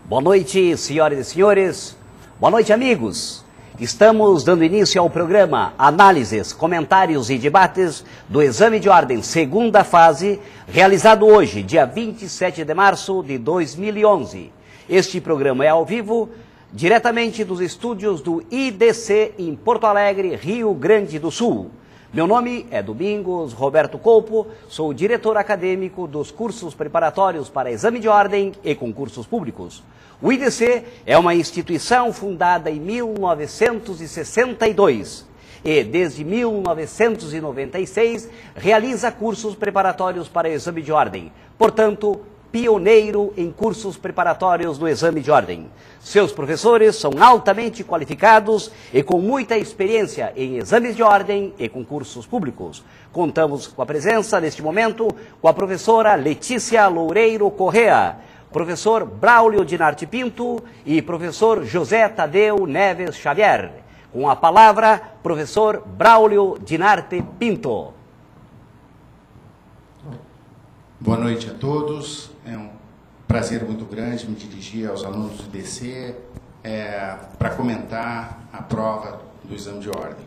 Boa noite, senhoras e senhores. Boa noite, amigos. Estamos dando início ao programa Análises, Comentários e Debates do Exame de Ordem, segunda fase, realizado hoje, dia 27 de março de 2011. Este programa é ao vivo, diretamente dos estúdios do IDC em Porto Alegre, Rio Grande do Sul. Meu nome é Domingos Roberto Colpo, sou diretor acadêmico dos cursos preparatórios para exame de ordem e concursos públicos. O IDC é uma instituição fundada em 1962 e, desde 1996, realiza cursos preparatórios para exame de ordem. Portanto, pioneiro em cursos preparatórios do exame de ordem. Seus professores são altamente qualificados e com muita experiência em exames de ordem e concursos públicos. Contamos com a presença, neste momento, com a professora Letícia Loureiro Correa, professor Braulio Dinarte Pinto e professor José Tadeu Neves Xavier. Com a palavra, professor Braulio Dinarte Pinto. Boa noite a todos. É um prazer muito grande me dirigir aos alunos do IDC para comentar a prova do exame de ordem.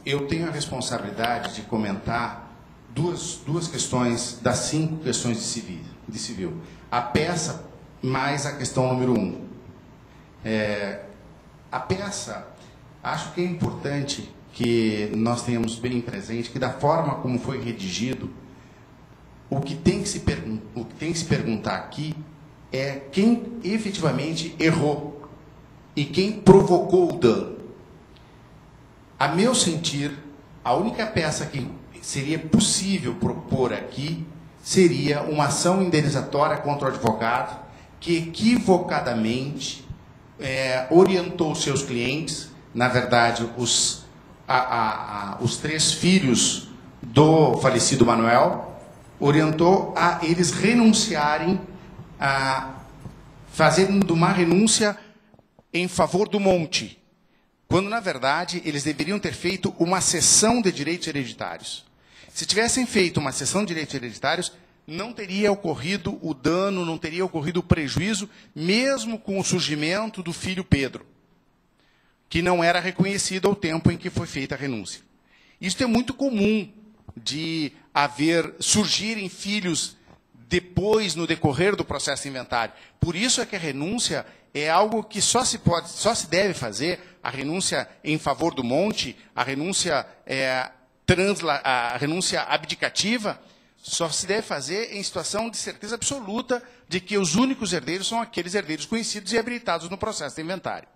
Eu tenho a responsabilidade de comentar duas questões das 5 questões de civil. A peça mais a questão número 1. A peça, acho que é importante que nós tenhamos bem presente que da forma como foi redigido, o que tem que se perguntar aqui é quem efetivamente errou e quem provocou o dano. A meu sentir, a única peça que seria possível propor aqui seria uma ação indenizatória contra o advogado que equivocadamente orientou seus clientes, na verdade, os 3 filhos do falecido Manuel, orientou a eles renunciarem, fazendo uma renúncia em favor do monte, quando, na verdade, eles deveriam ter feito uma cessão de direitos hereditários. Se tivessem feito uma cessão de direitos hereditários, não teria ocorrido o dano, não teria ocorrido o prejuízo, mesmo com o surgimento do filho Pedro, que não era reconhecido ao tempo em que foi feita a renúncia. Isso é muito comum de surgirem filhos depois, no decorrer do processo de inventário. Por isso é que a renúncia é algo que só se deve fazer, a renúncia em favor do monte, a renúncia abdicativa, só se deve fazer em situação de certeza absoluta de que os únicos herdeiros são aqueles herdeiros conhecidos e habilitados no processo de inventário.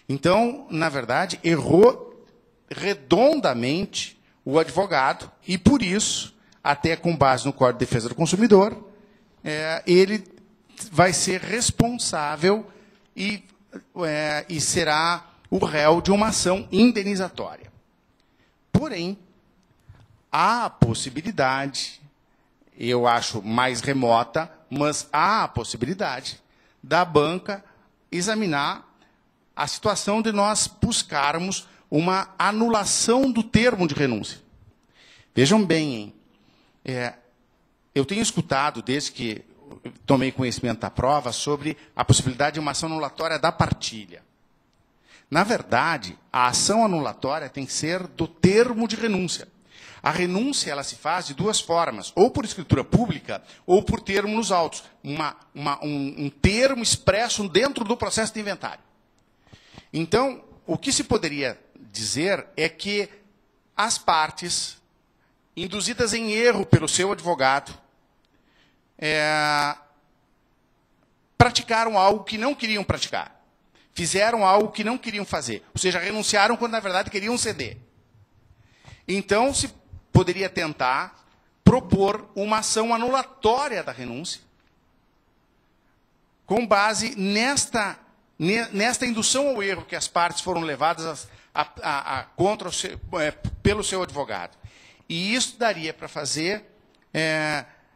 Então, na verdade, errou redondamente o advogado, e por isso, até com base no Código de Defesa do Consumidor, ele vai ser responsável e será o réu de uma ação indenizatória. Porém, há a possibilidade, eu acho mais remota, mas há a possibilidade da banca examinar a situação de nós buscarmos uma anulação do termo de renúncia. Vejam bem, eu tenho escutado, desde que tomei conhecimento da prova, sobre a possibilidade de uma ação anulatória da partilha. Na verdade, a ação anulatória tem que ser do termo de renúncia. A renúncia ela se faz de 2 formas, ou por escritura pública, ou por termo nos autos. Um termo expresso dentro do processo de inventário. Então, o que se poderia dizer é que as partes, induzidas em erro pelo seu advogado, praticaram algo que não queriam praticar. Fizeram algo que não queriam fazer. Ou seja, renunciaram quando, na verdade, queriam ceder. Então, se poderia tentar propor uma ação anulatória da renúncia, com base nesta indução ao erro que as partes foram levadas pelo seu advogado. E isso daria para fazer,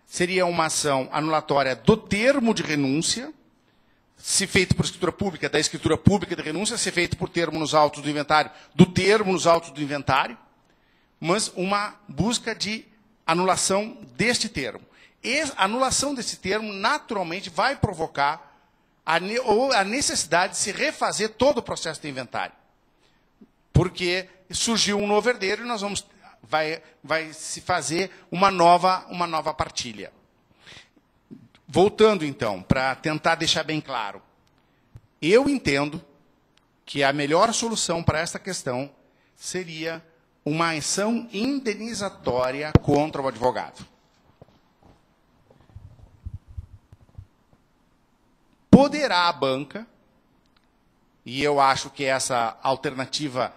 seria uma ação anulatória do termo de renúncia, se feito por escritura pública, da escritura pública de renúncia, se feito por termo nos autos do inventário, do termo nos autos do inventário, mas uma busca de anulação deste termo. E a anulação desse termo, naturalmente, vai provocar ou a necessidade de se refazer todo o processo de inventário. Porque surgiu um novo herdeiro e nós vai se fazer uma nova partilha. Voltando, então, para tentar deixar bem claro. Eu entendo que a melhor solução para esta questão seria uma ação indenizatória contra o advogado. Poderá a banca, e eu acho que essa alternativa,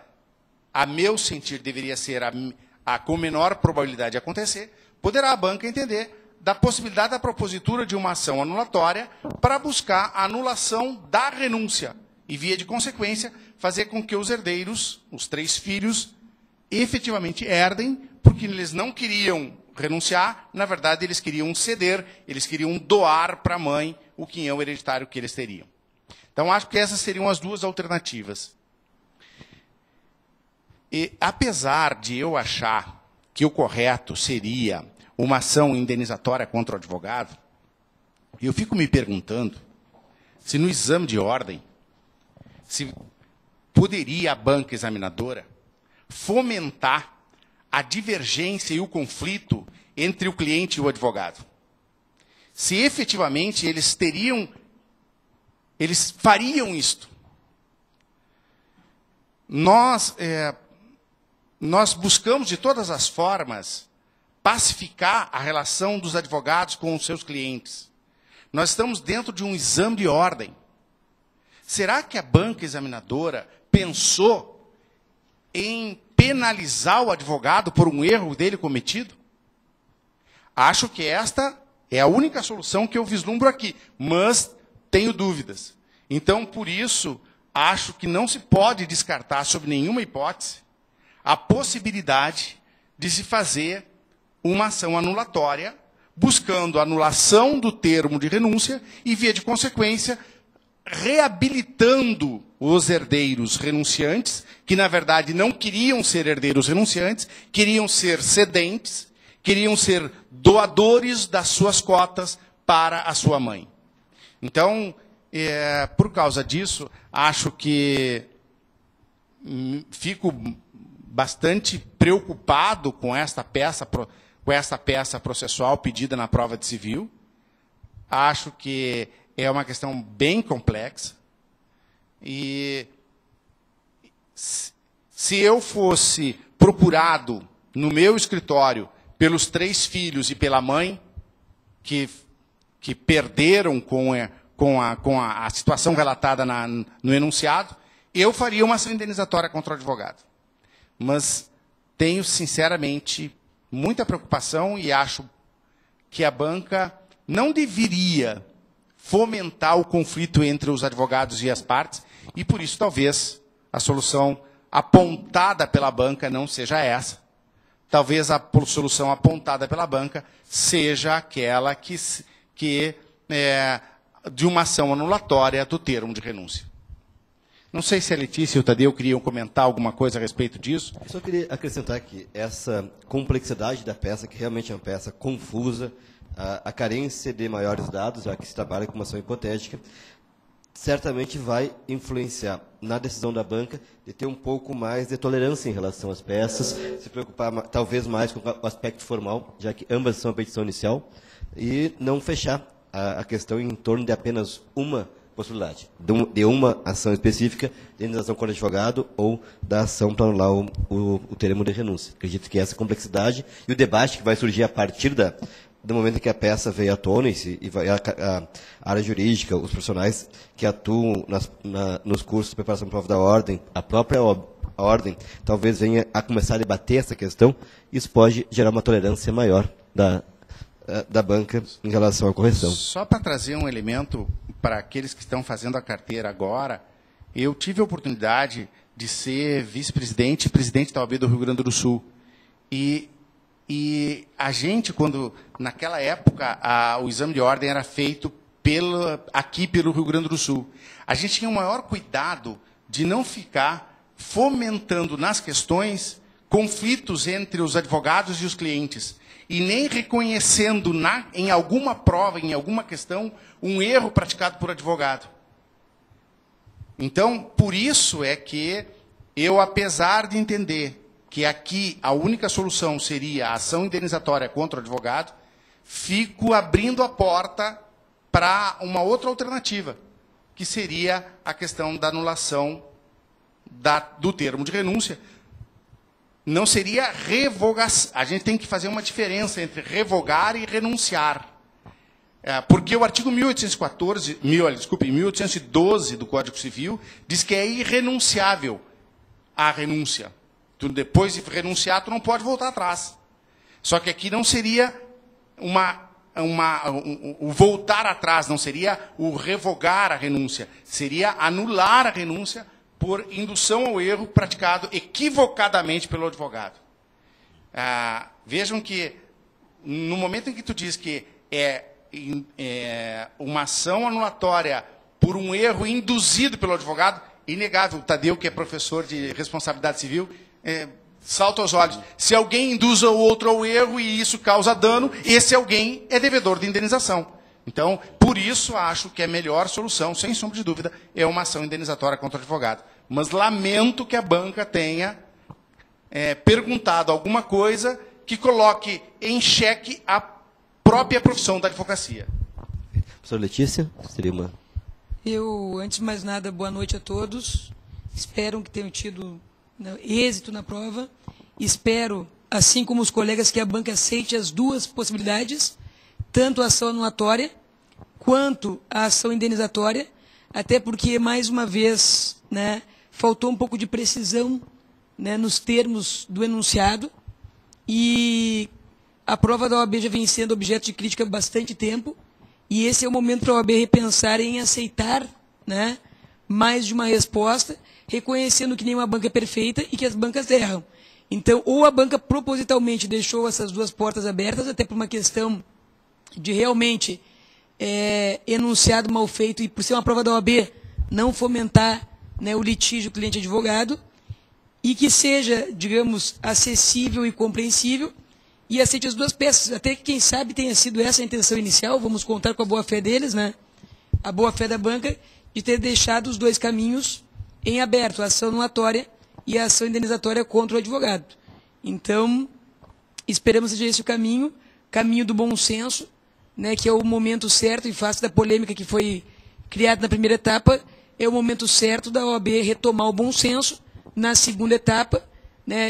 a meu sentir, deveria ser a com menor probabilidade de acontecer, poderá a banca entender da possibilidade da propositura de uma ação anulatória para buscar a anulação da renúncia e, via de consequência, fazer com que os herdeiros, os 3 filhos, efetivamente herdem, porque eles não queriam renunciar, na verdade, eles queriam ceder, eles queriam doar para a mãe o quinhão hereditário que eles teriam. Então, acho que essas seriam as 2 alternativas. E, apesar de eu achar que o correto seria uma ação indenizatória contra o advogado, eu fico me perguntando se no exame de ordem, se poderia a banca examinadora fomentar a divergência e o conflito entre o cliente e o advogado. Se efetivamente eles fariam isto. Nós buscamos de todas as formas pacificar a relação dos advogados com os seus clientes. Nós estamos dentro de um exame de ordem. Será que a banca examinadora pensou em penalizar o advogado por um erro dele cometido? Acho que esta é a única solução que eu vislumbro aqui, mas tenho dúvidas. Então, por isso, acho que não se pode descartar, sob nenhuma hipótese, a possibilidade de se fazer uma ação anulatória, buscando a anulação do termo de renúncia e, via de consequência, reabilitando os herdeiros renunciantes, que, na verdade, não queriam ser herdeiros renunciantes, queriam ser cedentes, queriam ser doadores das suas cotas para a sua mãe. Então, por causa disso, acho que fico bastante preocupado com esta peça processual pedida na prova de civil. Acho que é uma questão bem complexa. E se eu fosse procurado no meu escritório pelos 3 filhos e pela mãe, que perderam com a situação relatada no enunciado, eu faria uma ação indenizatória contra o advogado. Mas tenho, sinceramente, muita preocupação e acho que a banca não deveria fomentar o conflito entre os advogados e as partes, e por isso talvez a solução apontada pela banca não seja essa. Talvez a solução apontada pela banca seja aquela de uma ação anulatória do termo de renúncia. Não sei se a Letícia e o Tadeu queriam comentar alguma coisa a respeito disso. Eu só queria acrescentar que essa complexidade da peça, que realmente é uma peça confusa, a carência de maiores dados, já que se trabalha com uma ação hipotética, certamente vai influenciar na decisão da banca de ter um pouco mais de tolerância em relação às peças, se preocupar talvez mais com o aspecto formal, já que ambas são a petição inicial, e não fechar a questão em torno de apenas uma possibilidade, de uma ação específica, de indenização contra advogado ou da ação para anular o termo de renúncia. Acredito que essa complexidade e o debate que vai surgir a partir do momento em que a peça veio à tona e vai a área jurídica, os profissionais que atuam nos cursos de preparação para a prova da ordem, a própria ordem, talvez venha a começar a debater essa questão. Isso pode gerar uma tolerância maior da banca em relação à correção. Só para trazer um elemento para aqueles que estão fazendo a carteira agora, eu tive a oportunidade de ser vice-presidente e presidente da OAB do Rio Grande do Sul. E a gente, naquela época, o exame de ordem era feito aqui pelo Rio Grande do Sul. A gente tinha o maior cuidado de não ficar fomentando nas questões conflitos entre os advogados e os clientes, e nem reconhecendo em alguma prova, em alguma questão, um erro praticado por advogado. Então, por isso é que eu, apesar de entender que aqui a única solução seria a ação indenizatória contra o advogado, fico abrindo a porta para uma outra alternativa, que seria a questão da anulação do termo de renúncia. Não seria revogação. A gente tem que fazer uma diferença entre revogar e renunciar. Porque o artigo 1812 do Código Civil diz que é irrenunciável a renúncia. Depois de renunciar, tu não pode voltar atrás. Só que aqui não seria o voltar atrás, não seria o revogar a renúncia, seria anular a renúncia por indução ao erro praticado equivocadamente pelo advogado. Vejam que, no momento em que tu diz que é uma ação anulatória por um erro induzido pelo advogado, inegável, o Tadeu, que é professor de responsabilidade civil, salta aos olhos. Se alguém induz o outro ao erro e isso causa dano, esse alguém é devedor de indenização. Então, por isso, acho que a melhor solução, sem sombra de dúvida, é uma ação indenizatória contra o advogado. Mas lamento que a banca tenha perguntado alguma coisa que coloque em xeque a própria profissão da advocacia. Professora Letícia, seria uma... Eu, antes de mais nada, boa noite a todos. Espero que tenham tido êxito na prova. Espero, assim como os colegas, que a banca aceite as duas possibilidades, tanto a ação anulatória quanto a ação indenizatória, até porque, mais uma vez, faltou um pouco de precisão nos termos do enunciado, e a prova da OAB já vem sendo objeto de crítica há bastante tempo, e esse é o momento para a OAB repensar em aceitar mais de uma resposta, reconhecendo que nenhuma banca é perfeita e que as bancas erram. Então, ou a banca propositalmente deixou essas duas portas abertas, até por uma questão de realmente enunciado mal feito, e por ser uma prova da OAB, não fomentar o litígio cliente-advogado, e que seja, digamos, acessível e compreensível, e aceite as duas peças. Até que, quem sabe, tenha sido essa a intenção inicial, vamos contar com a boa-fé deles, a boa-fé da banca, de ter deixado os dois caminhos em aberto, a ação anulatória e a ação indenizatória contra o advogado. Então, esperamos que seja esse o caminho do bom senso, que é o momento certo, em face da polêmica que foi criada na primeira etapa, é o momento certo da OAB retomar o bom senso. Na segunda etapa,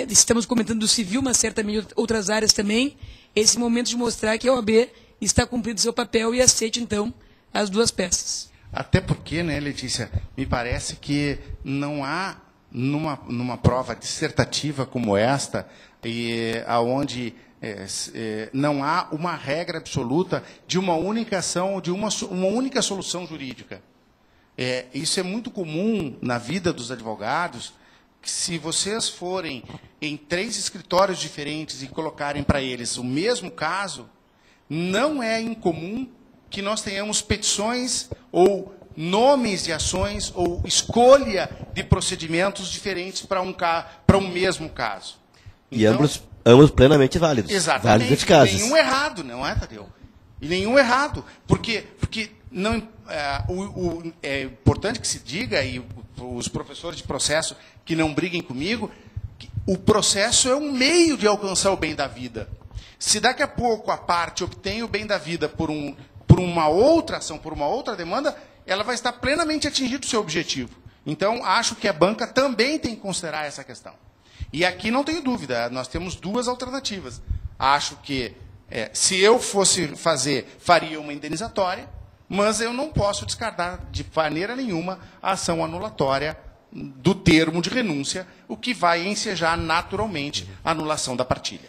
estamos comentando do civil, mas certamente outras áreas também, esse momento de mostrar que a OAB está cumprindo seu papel e aceite, então, as duas peças. Até porque, Letícia, me parece que não há, numa prova dissertativa como esta, onde não há uma regra absoluta de uma única ação ou de uma única solução jurídica. Isso é muito comum na vida dos advogados, que se vocês forem em 3 escritórios diferentes e colocarem para eles o mesmo caso, não é incomum que nós tenhamos petições ou nomes de ações ou escolha de procedimentos diferentes para um mesmo caso. E então, ambos plenamente válidos. Exatamente. Válidos e eficazes. Nenhum errado, não é, Tadeu? E nenhum errado. Porque não, é importante que se diga, e os professores de processo que não briguem comigo, que o processo é um meio de alcançar o bem da vida. Se daqui a pouco a parte obtém o bem da vida por uma outra ação, por uma outra demanda, ela vai estar plenamente atingindo o seu objetivo. Então, acho que a banca também tem que considerar essa questão. E aqui não tenho dúvida, nós temos duas alternativas. Acho que, se eu fosse faria uma indenizatória, mas eu não posso descartar de maneira nenhuma a ação anulatória do termo de renúncia, o que vai ensejar naturalmente a anulação da partilha.